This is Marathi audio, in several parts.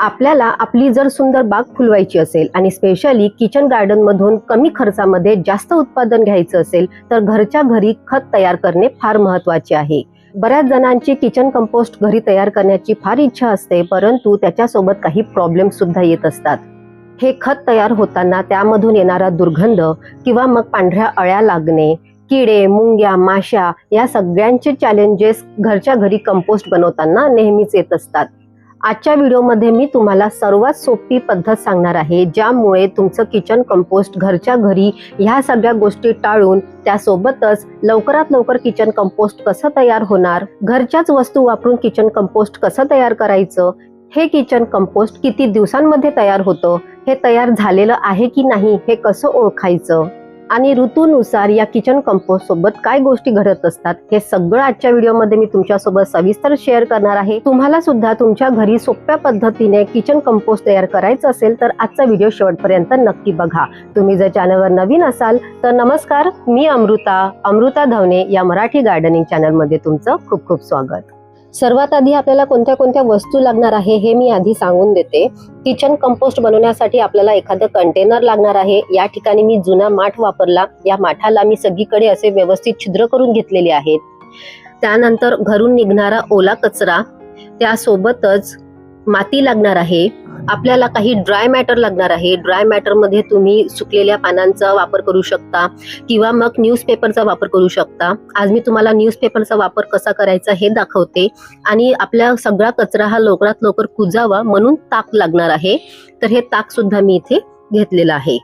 आपल्याला आपली जर सुंदर बाग फुलवायची असेल आणि स्पेशली किचन गार्डन मधून कमी खर्चामध्ये जास्त उत्पादन घ्यायचं असेल तर घरच्या घरी खत तयार करणे फार महत्त्वाचे आहे. बऱ्याच जणांची किचन कंपोस्ट घरी तयार करण्याची फार इच्छा असते, परंतु त्याच्यासोबत काही प्रॉब्लेम सुद्धा येत असतात. हे खत तयार होताना त्यामधून येणारा दुर्गंध किंवा मग पांढऱ्या अळ्या लागणे, किडे, मुंग्या, माशा या सगळ्यांचे चॅलेंजेस घरच्या घरी कंपोस्ट बनवताना नेहमीच येत असतात. आजच्या व्हिडिओमध्ये मी तुम्हाला सर्वात सोपी पद्धत सांगणार आहे, ज्यामुळे तुमचं किचन कंपोस्ट घरच्या घरी ह्या सगळ्या गोष्टी टाळून त्यासोबतच लवकरात लवकर किचन कंपोस्ट कसं तयार होणार, घरच्याच वस्तू वापरून किचन कंपोस्ट कसं तयार करायचं, हे किचन कंपोस्ट किती दिवसांमध्ये तयार होतं, हे तयार झालेलं आहे की नाही हे कसं ओळखायचं आणि ऋतूनुसार या किचन कंपोस्ट सोबत काय गोष्टी घडत असतात, हे सगळं आजच्या व्हिडिओमध्ये मी तुमच्यासोबत सविस्तर शेअर करणार आहे. तुम्हाला सुद्धा तुमच्या घरी सोप्या पद्धतीने किचन कंपोस्ट तयार करायचं असेल तर आजचा व्हिडिओ शेवटपर्यंत नक्की बघा. तुम्ही जर चॅनलवर नवीन असाल तर नमस्कार, मी अमृता धवने या मराठी गार्डनिंग चॅनलमध्ये तुमचं खूप खूप स्वागत. सर्वात आधी आपल्याला कोणत्या कोणत्या वस्तू लागणार आहे हे मी आधी सांगून देते. किचन कंपोस्ट बनवण्यासाठी आपल्याला एखादं कंटेनर लागणार आहे. या ठिकाणी मी जुना माठ वापरला. या माठाला मी सगळीकडे असे व्यवस्थित छिद्र करून घेतलेले आहेत. त्यानंतर घरून निघणारा ओला कचरा, त्यासोबतच माती लागणार आहे. आपल्याला काही ड्राय मॅटर लागणार आहे. ड्राय मॅटर मध्ये तुम्ही सुकलेल्या पानांचा वापर करू शकता किंवा मग न्यूजपेपरचा वापर करू शकता. आज मी तुम्हाला न्यूजपेपरचा वापर कसा करायचा हे दाखवते. आणि आपला सगळा कचरा हा लवकरात लवकर कुजावा म्हणून ताक लागणार आहे. तर हे ताक सुद्धा मी इथे घेतलेलं आहे.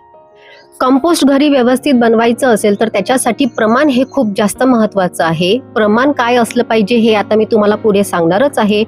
कंपोस्ट घरी व्यवस्थित बनवायचं असेल तर त्याच्यासाठी प्रमाण हे खूप जास्त महत्त्वाचं आहे. प्रमाण काय असलं पाहिजे हे आता मी तुम्हाला पुढे सांगणारच आहे.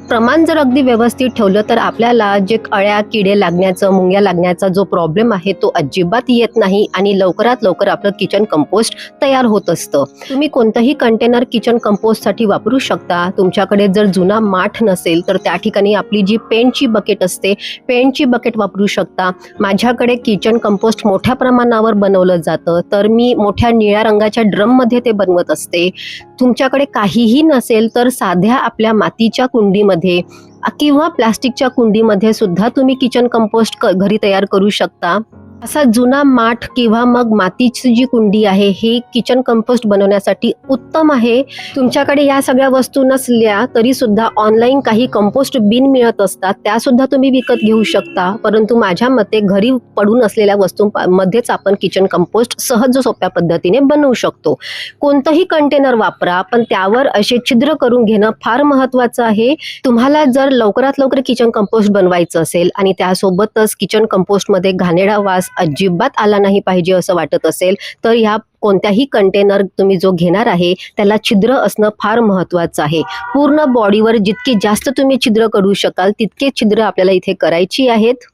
प्रमाण जर अगदी व्यवस्थित ठेवलं तर आपल्याला जे अळ्या, किडे लागण्याचं, मुंग्या लागण्याचा जो प्रॉब्लेम आहे तो अजिबात येत नाही आणि लवकरात लवकर आपलं किचन कंपोस्ट तयार होत असतं. तुम्ही कोणतंही कंटेनर किचन कंपोस्टसाठी वापरू शकता. तुमच्याकडे जर जुना माठ नसेल तर त्या ठिकाणी आपली जी पेंटची बकेट असते, पेंटची बकेट वापरू शकता. माझ्याकडे किचन कंपोस्ट मोठ्या प्रमाणावर बनवलं जातं तर मी मोठ्या निळ्या रंगाच्या ड्रममध्ये ते बनवत असते. तुमच्याकडे काहीही नसेल तर साध्या आपल्या मातीच्या कुंडीमध्ये किंवा प्लास्टिकच्या कुंडीमध्ये सुद्धा तुम्ही किचन कंपोस्ट घरी तयार करू शकता. असा जुना माठ किंवा मग मातीची जी कुंडी आहे ही किचन कंपोस्ट बनवण्यासाठी उत्तम आहे. तुमच्याकडे या सगळ्या वस्तू नसल्या तरी सुद्धा ऑनलाईन काही कंपोस्ट बिन मिळत असतात, त्या सुद्धा तुम्ही विकत घेऊ शकता. परंतु माझ्या मते घरी पडून असलेल्या वस्तूंमध्येच आपण किचन कंपोस्ट सहज सोप्या पद्धतीने बनवू शकतो. कोणतंही कंटेनर वापरा, पण त्यावर असे छिद्र करून घेणं फार महत्त्वाचं आहे. तुम्हाला जर लवकरात लवकर किचन कंपोस्ट बनवायचं असेल आणि त्यासोबतच किचन कंपोस्टमध्ये घाणेरडा वास अजिबात आला नाही पाहिजे असं वाटत असेल तर ह्या कोणत्याही कंटेनर तुम्ही जो घेणार आहे त्याला छिद्र असणं फार महत्त्वाचं आहे. पूर्ण बॉडीवर जितके जास्त तुम्ही छिद्र करू शकाल तितके छिद्र आपल्याला इथे करायची आहेत.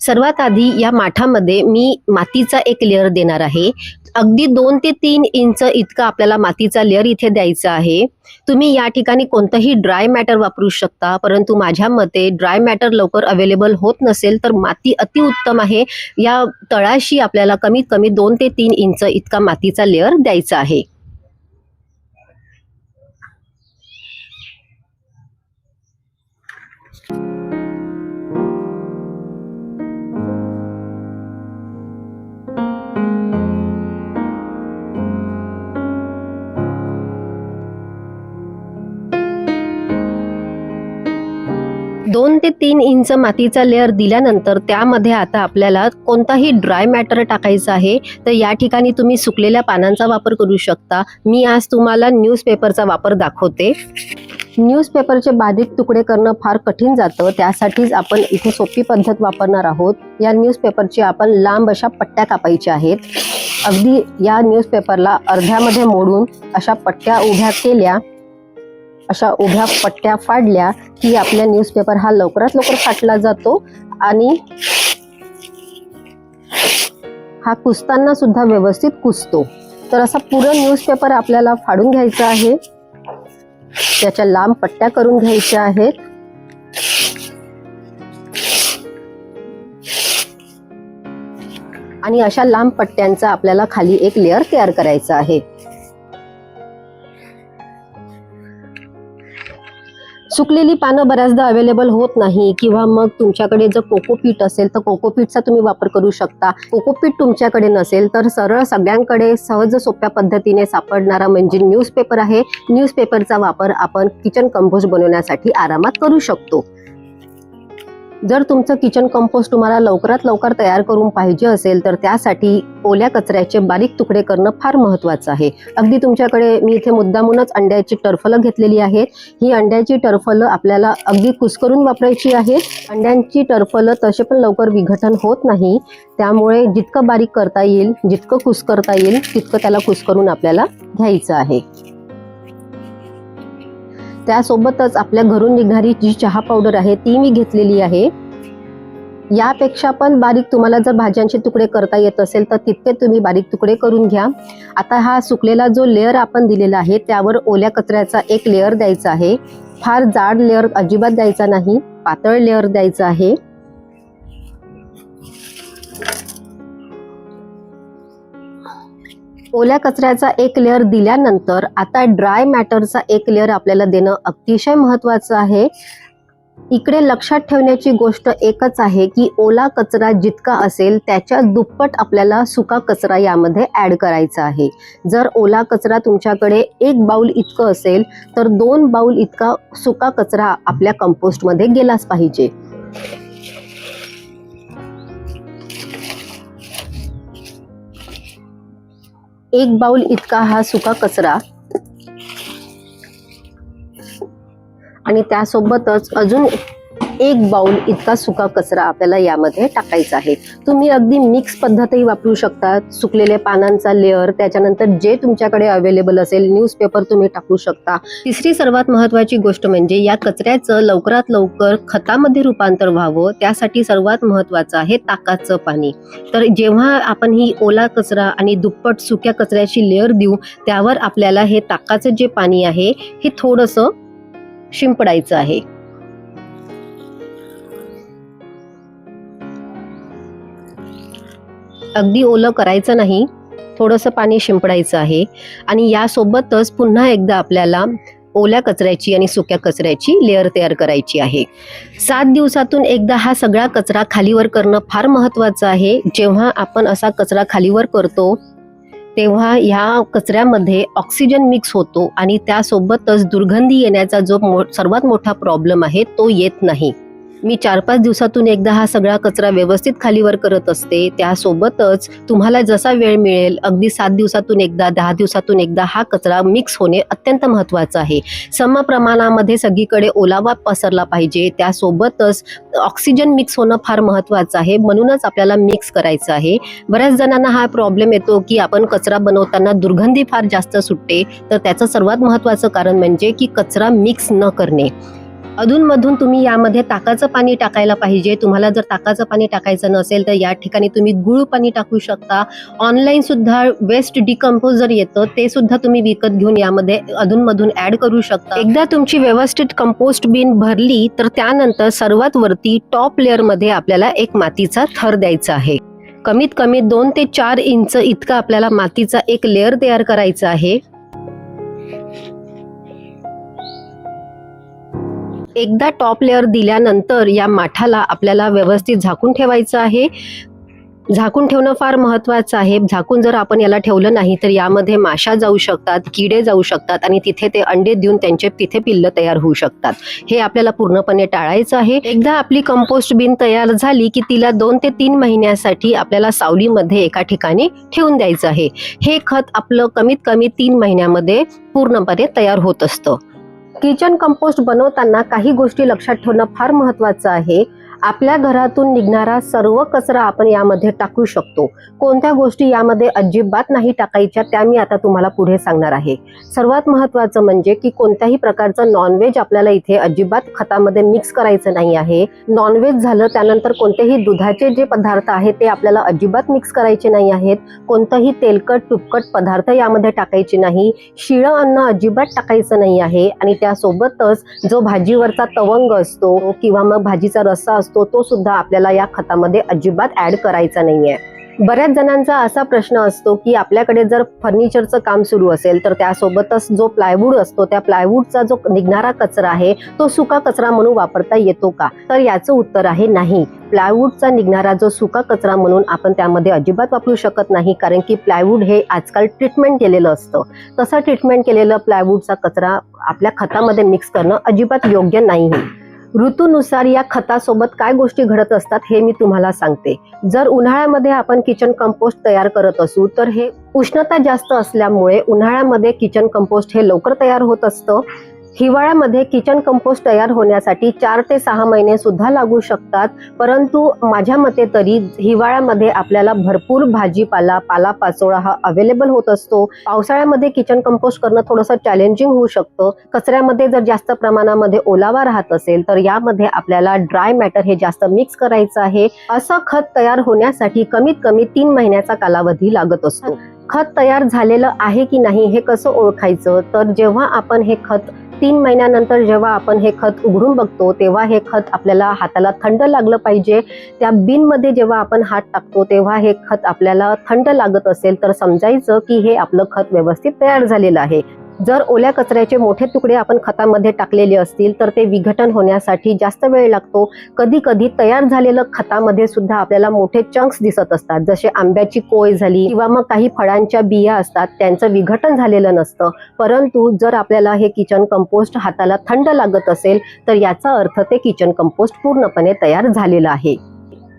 सर्वात आधी या माठामध्ये मी मातीचा एक लेअर देणार आहे. अगदी 2 ते 3 इंच इतका आपल्याला मातीचा लेअर इथे द्यायचा आहे. तुम्ही या ठिकाणी कोणतंही ड्राय मॅटर वापरू शकता, परंतु माझ्या मते ड्राय मॅटर लवकर अवेलेबल होत नसेल तर माती अतिउत्तम आहे. या तळाशी आपल्याला कमीत कमी 2 ते 3 इंच इतका मातीचा लेअर द्यायचा आहे. दोन ते 3 इंच मातीचा लेअर दिल्यानंतर त्यामध्ये आता आपल्याला कोणताही ड्राय मॅटर टाकायचा आहे. तर या ठिकाणी तुम्ही सुकलेल्या पानांचा वापर करू शकता. मी आज तुम्हाला न्यूजपेपरचा वापर दाखवते. न्यूजपेपरचे बारीक तुकडे करणं फार कठीण जातं, त्यासाठीच आपण इथे सोपी पद्धत वापरणार आहोत. या न्यूजपेपरची आपण लांब अशा पट्ट्या कापायच्या आहेत. अगदी या न्यूजपेपरला अर्ध्यामध्ये मोडून अशा पट्ट्या उभ्या केल्या, अशा उभ्या पट्ट्या फाडल्या की आपल्या न्यूजपेपर हा लवकरात लवकर फाटला जातो आणि हा कुसताना सुद्धा व्यवस्थित कुसतो. तर असा पूर्ण न्यूजपेपर आपल्याला फाडून घ्यायचा आहे. त्याच्या लांब पट्ट्या करून घ्यायच्या आहेत. आणि अशा लांब पट्ट्यांचा आपल्याला खाली एक लेअर तयार करायचा आहे. सुकलेली पानं बऱ्याचदा अवेलेबल होत नाही किंवा मग तुमच्याकडे जर कोकोपीट असेल तर कोकोपीटचा तुम्ही वापर करू शकता. कोकोपीट तुमच्याकडे नसेल तर सरळ सगळ्यांकडे सहज सोप्या पद्धतीने सापडणारा म्हणजे न्यूजपेपर आहे. न्यूजपेपरचा वापर आपण किचन कंपोस्ट बनवण्यासाठी आरामात करू शकतो. जर तुमचं किचन कंपोस्ट तुम्हाला लवकरात लवकर तयार करून पाहिजे असेल तर त्यासाठी ओल्या कचऱ्याचे बारीक तुकडे करणं फार महत्त्वाचं आहे. अगदी तुमच्याकडे मी इथे मुद्दामूनच अंड्याची टरफलं घेतलेली आहेत. ही अंड्याची टरफलं आपल्याला अगदी कुस्करून वापरायची आहेत. अंड्यांची टरफलं तसे पण लवकर विघटन होत नाही, त्यामुळे जितकं बारीक करता येईल, जितकं कुस्करता येईल तितकं त्याला कुस्करून आपल्याला घ्यायचं आहे. त्यासोबतच आपल्या घरून निघणारी जी चहा पावडर आहे ती मी घेतलेली आहे. यापेक्षा पण बारीक तुम्हाला जर भाज्यांचे तुकडे करता येत असेल तर तितके तुम्ही बारीक तुकडे करून घ्या. आता हा सुकलेला जो लेअर आपण दिलेला आहे त्यावर ओल्या कचऱ्याचा एक लेअर द्यायचा आहे. फार जाड लेअर अजिबात द्यायचा नाही, पातळ लेअर द्यायचा आहे. ओल्या कचऱ्याचा एक लेअर दिल्यानंतर आता ड्राय मॅटरचा एक लेअर आपल्याला देणं अतिशय महत्त्वाचं आहे. इकडे लक्षात ठेवण्याची गोष्ट एकच आहे की ओला कचरा जितका असेल त्याच्या दुप्पट आपल्याला सुका कचरा यामध्ये ॲड करायचा आहे. जर ओला कचरा तुमच्याकडे 1 बाउल इतकं असेल तर 2 बाउल इतका सुका कचरा आपल्या कंपोस्टमध्ये गेलाच पाहिजे. एक बाउल इतका हा सुका कचरा आणि त्यासोबतच अजून 1 बाउल इतका सुका कचरा आपल्याला यामध्ये टाकायचा आहे. तुम्ही अगदी मिक्स पद्धतही वापरू शकता. सुकलेल्या पानांचा लेअर, त्याच्यानंतर जे तुमच्याकडे अवेलेबल असेल न्यूजपेपर तुम्ही टाकू शकता. तिसरी सर्वात महत्त्वाची गोष्ट म्हणजे या कचऱ्याचं लवकरात लवकर खतामध्ये रूपांतर व्हावं, त्यासाठी सर्वात महत्त्वाचं आहे ताकाचं पाणी. तर जेव्हा आपण ही ओला कचरा आणि दुप्पट सुक्या कचऱ्याची लेअर देऊ त्यावर आपल्याला हे ताकाचं जे पाणी आहे हे थोडंसं शिंपडायचं आहे. अगदी ओलं करायचं नाही, थोडंसं पाणी शिंपडायचं आहे. आणि यासोबतच पुन्हा एकदा आपल्याला ओल्या कचऱ्याची आणि सुक्या कचऱ्याची लेअर तयार करायची आहे. 7 दिवसातून एकदा हा सगळा कचरा खालीवर करणं फार महत्त्वाचं आहे. जेव्हा आपण असा कचरा खालीवर करतो तेव्हा ह्या कचऱ्यामध्ये ऑक्सिजन मिक्स होतो आणि त्यासोबतच दुर्गंधी येण्याचा जो सर्वात मोठा प्रॉब्लेम आहे तो येत नाही. मी 4-5 दिवसातून एकदा हा सगळा कचरा व्यवस्थित खालीवर करत असते. त्यासोबतच तुम्हाला जसा वेळ मिळेल अगदी 7 दिवसातून एकदा, 10 दिवसातून एकदा हा कचरा मिक्स होणे अत्यंत महत्त्वाचं आहे. सम प्रमाणामध्ये सगळीकडे ओलावा पसरला पाहिजे, त्यासोबतच ऑक्सिजन मिक्स होणं फार महत्त्वाचं आहे. म्हणूनच आपल्याला मिक्स करायचं आहे. बऱ्याच जणांना हा प्रॉब्लेम येतो की आपण कचरा बनवताना दुर्गंधी फार जास्त सुटते, तर त्याचं सर्वात महत्त्वाचं कारण म्हणजे की कचरा मिक्स न करणे. अधूनमधून तुम्ही यामध्ये ताकाचं पाणी टाकायला पाहिजे. तुम्हाला जर ताकाचं पाणी टाकायचं नसेल तर या ठिकाणी तुम्ही गुळ पाणी टाकू शकता. ऑनलाईन सुद्धा वेस्ट डिकम्पोजर येतं, ते सुद्धा तुम्ही विकत घेऊन यामध्ये अधूनमधून ॲड करू शकता. एकदा तुमची व्यवस्थित कंपोस्ट बिन भरली तर त्यानंतर सर्वात वरती टॉप लेअरमध्ये आपल्याला एक मातीचा थर द्यायचा आहे. कमीत कमी 2 ते 4 इंच इतका आपल्याला मातीचा एक लेअर तयार करायचा आहे. एकदा टॉप लेअर दिल्यानंतर या माठाला आपल्याला व्यवस्थित झाकून ठेवायचं आहे. झाकून ठेवणं फार महत्त्वाचं आहे. झाकून जर आपण याला ठेवलं नाही तर यामध्ये माशा जाऊ शकतात, किडे जाऊ शकतात आणि तिथे ते अंडे देऊन त्यांचे तिथे पिल्लं तयार होऊ शकतात. हे आपल्याला पूर्णपणे टाळायचं आहे. एकदा आपली कंपोस्ट बिन तयार झाली की तिला 2 ते 3 महिन्यासाठी आपल्याला सावलीमध्ये एका ठिकाणी ठेवून द्यायचं आहे. हे खत आपलं कमीत कमी 3 महिन्यामध्ये पूर्णपणे तयार होत असतं. किचन कंपोस्ट बनवताना काही गोष्टी लक्षात ठेवणं फार महत्त्वाचं आहे. आपल्या घरातून निघणारा सर्व कचरा आपण यामध्ये टाकू शकतो. कोणत्या गोष्टी यामध्ये अजिबात नाही टाकायच्या त्या मी आता तुम्हाला पुढे सांगणार आहे. सर्वात महत्त्वाचं म्हणजे की कोणत्याही प्रकारचं नॉनव्हेज आपल्याला इथे अजिबात खतामध्ये मिक्स करायचं नाही आहे. नॉनव्हेज झालं त्यानंतर कोणतेही दुधाचे जे पदार्थ आहेत ते आपल्याला अजिबात मिक्स करायचे नाही आहेत. कोणतंही तेलकट तुपकट पदार्थ यामध्ये टाकायचे नाही. शिळं अन्न अजिबात टाकायचं नाही आहे. आणि त्यासोबतच जो भाजीवरचा तवंग असतो किंवा मग भाजीचा रस्सा असतो तो सुद्धा आपल्याला या खतामध्ये अजिबात ॲड करायचा नाहीये. बऱ्याच जणांचा असा प्रश्न असतो की आपल्याकडे जर फर्निचरचं काम सुरू असेल तर त्यासोबतच जो प्लायवूड असतो त्या प्लायवूडचा जो निघणारा कचरा आहे तो सुका कचरा म्हणून वापरता येतो का? तर याचं उत्तर आहे नाही. प्लायवूडचा निघणारा जो सुका कचरा म्हणून आपण त्यामध्ये अजिबात वापरू शकत नाही, कारण की प्लायवूड हे आजकाल ट्रीटमेंट केलेलं असतं. तसं ट्रीटमेंट केलेलं प्लायवूडचा कचरा आपल्या खतामध्ये मिक्स करणं अजिबात योग्य नाही. ऋतूनुसार या खतासोबत काय गोष्टी घडत असतात हे मी तुम्हाला सांगते. जर उन्हाळ्यामध्ये आपण किचन कंपोस्ट तयार करत असू तर हे उष्णता जास्त असल्यामुळे उन्हाळ्यामध्ये किचन कंपोस्ट हे लवकर तयार होत असतं. हिवाळ्यामध्ये किचन कंपोस्ट तयार होण्यासाठी 4 ते 6 महिने सुद्धा लागू शकतात. परंतु माझ्या मते तरी हिवाळ्यामध्ये आपल्याला भरपूर भाजीपाला पालापाचोळा हा अवेलेबल होत असतो. पावसाळ्यामध्ये किचन कंपोस्ट करणं थोडंसं चॅलेंजिंग होऊ शकतं. कचऱ्यामध्ये जर जास्त प्रमाणामध्ये ओलावा राहत असेल तर यामध्ये आपल्याला ड्राय मॅटर हे जास्त मिक्स करायचं आहे. असं खत तयार होण्यासाठी कमीत कमी 3 महिन्याचा कालावधी लागत असतो. खत तयार झालेलं आहे की नाही हे कसं ओळखायचं? तर जेव्हा आपण हे खत 3 महिन्यानंतर जेव्हा आपण हे खत उघडून बघतो तेव्हा हे खत आपल्याला हाताला थंड लागलं पाहिजे. त्या बिनमध्ये जेव्हा आपण हात टाकतो तेव्हा हे खत आपल्याला थंड लागत असेल तर समजायचं की हे आपलं खत व्यवस्थित तयार झालेलं आहे. जर ओल्या कचऱ्याचे मोठे तुकडे आपण खतामध्ये टाकलेले असतील तर ते विघटन होण्यासाठी जास्त वेळ लागतो. कधी कधी तयार झालेलं खतामध्ये सुद्धा आपल्याला मोठे चंक्स दिसत असतात, जसे आंब्याची कोय झाली किंवा मग काही फळांच्या बिया असतात, त्यांचं विघटन झालेलं नसतं. परंतु जर आपल्याला हे किचन कंपोस्ट हाताला थंड लागत असेल तर याचा अर्थ ते किचन कंपोस्ट पूर्णपणे तयार झालेलं आहे.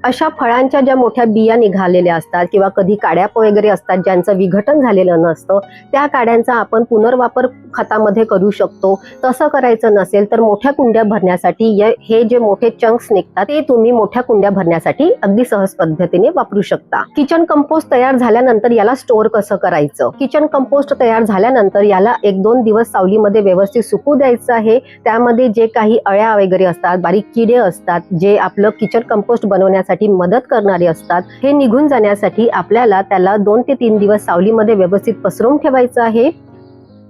अशा फळांच्या ज्या मोठ्या बिया निघालेल्या असतात किंवा कधी काड्या वगैरे असतात ज्यांचं विघटन झालेलं नसतं, त्या काड्यांचा आपण पुनर्वापर खतामध्ये करू शकतो. तसं करायचं नसेल तर मोठ्या कुंड्या भरण्यासाठी हे जे मोठे चंक्स निघतात ते तुम्ही मोठ्या कुंड्या भरण्यासाठी अगदी सहज पद्धतीने वापरू शकता. किचन कंपोस्ट तयार झाल्यानंतर याला स्टोअर कसं करायचं? किचन कंपोस्ट तयार झाल्यानंतर याला 1-2 दिवस सावलीमध्ये व्यवस्थित सुकू द्यायचं आहे. त्यामध्ये जे काही अळ्या वगैरे असतात, बारीक किडे असतात, जे आपलं किचन कंपोस्ट बनवण्यासाठी मदत करणारे असतात, हे निघून जाण्यासाठी आपल्याला त्याला 2 ते 3 दिवस सावलीमध्ये व्यवस्थित पसरवून ठेवायचं आहे.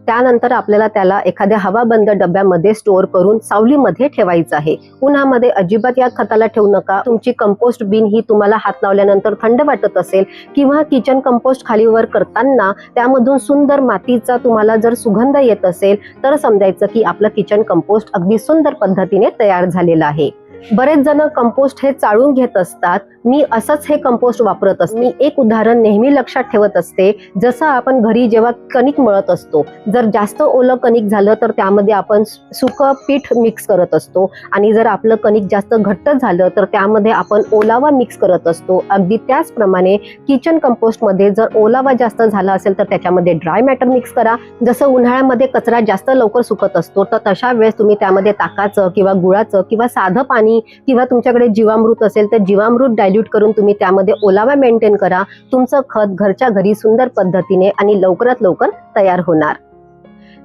त्यानंतर आपल्याला त्याला एखाद्या हवाबंद डब्यामध्ये स्टोअर करून सावलीमध्ये ठेवायचं आहे. उन्हामध्ये अजिबात या खताला ठेवू नका. तुमची कंपोस्ट बिन ही तुम्हाला हात लावल्यानंतर थंड वाटत असेल किंवा किचन कंपोस्ट खालीवर करताना त्यामधून सुंदर मातीचा तुम्हाला जर सुगंध येत असेल तर समजायचं की आपलं किचन कंपोस्ट अगदी सुंदर पद्धतीने तयार झालेलं आहे. बरेच जण कंपोस्ट हे चाळून घेत असतात. मी असंच हे कंपोस्ट वापरत असते. मी एक उदाहरण नेहमी लक्षात ठेवत असते. जसं आपण घरी जेव्हा कणिक मळत असतो, जर जास्त ओलं कणिक झालं तर त्यामध्ये आपण सुकं पीठ मिक्स करत असतो आणि जर आपलं कणिक जास्त घट्ट झालं तर त्यामध्ये आपण ओलावा मिक्स करत असतो. अगदी त्याचप्रमाणे किचन कंपोस्टमध्ये जर ओलावा जास्त झाला असेल तर त्याच्यामध्ये ड्राय मॅटर मिक्स करा. जसं उन्हाळ्यामध्ये कचरा जास्त लवकर सुकत असतो तर तशा वेळेस तुम्ही त्यामध्ये ताकाचं किंवा गुळाचं किंवा साधं पाणी किंवा तुमच्याकडे जीवामृत असेल तर जीवामृत डायल्यूट करून तुम्ही त्यामध्ये ओलावा मेंटेन करा. तुमचं खत घरच्या घरी सुंदर पद्धतीने आणि लवकरात लवकर तयार होणार.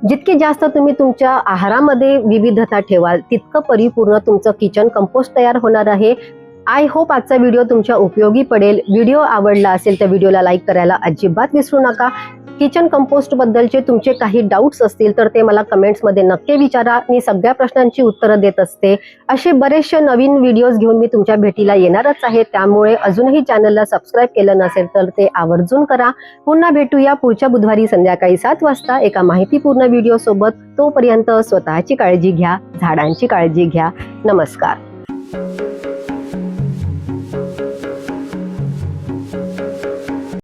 जितके जास्त तुम्ही तुमच्या आहारामध्ये विविधता ठेवाल तितकं परिपूर्ण तुमचं किचन कंपोस्ट तयार होणार आहे. आय होप आजचा व्हिडिओ तुमच्या उपयोगी पडेल. व्हिडिओ आवडला असेल तर व्हिडिओला लाईक करायला अजिबात विसरू नका. किचन कंपोस्ट बद्दलचे तुमचे काही डाऊट्स असतील तर ते मला कमेंट्समध्ये नक्की विचारा. मी सगळ्या प्रश्नांची उत्तरं देत असते. असे बरेचसे नवीन व्हिडिओज घेऊन मी तुमच्या भेटीला येणारच आहे. त्यामुळे अजूनही चॅनलला सबस्क्राईब केलं नसेल तर ते आवर्जून करा. पुन्हा भेटूया पुढच्या बुधवारी संध्याकाळी 7 वाजता एका माहितीपूर्ण व्हिडिओ सोबत. तोपर्यंत स्वतःची काळजी घ्या, झाडांची काळजी घ्या. नमस्कार.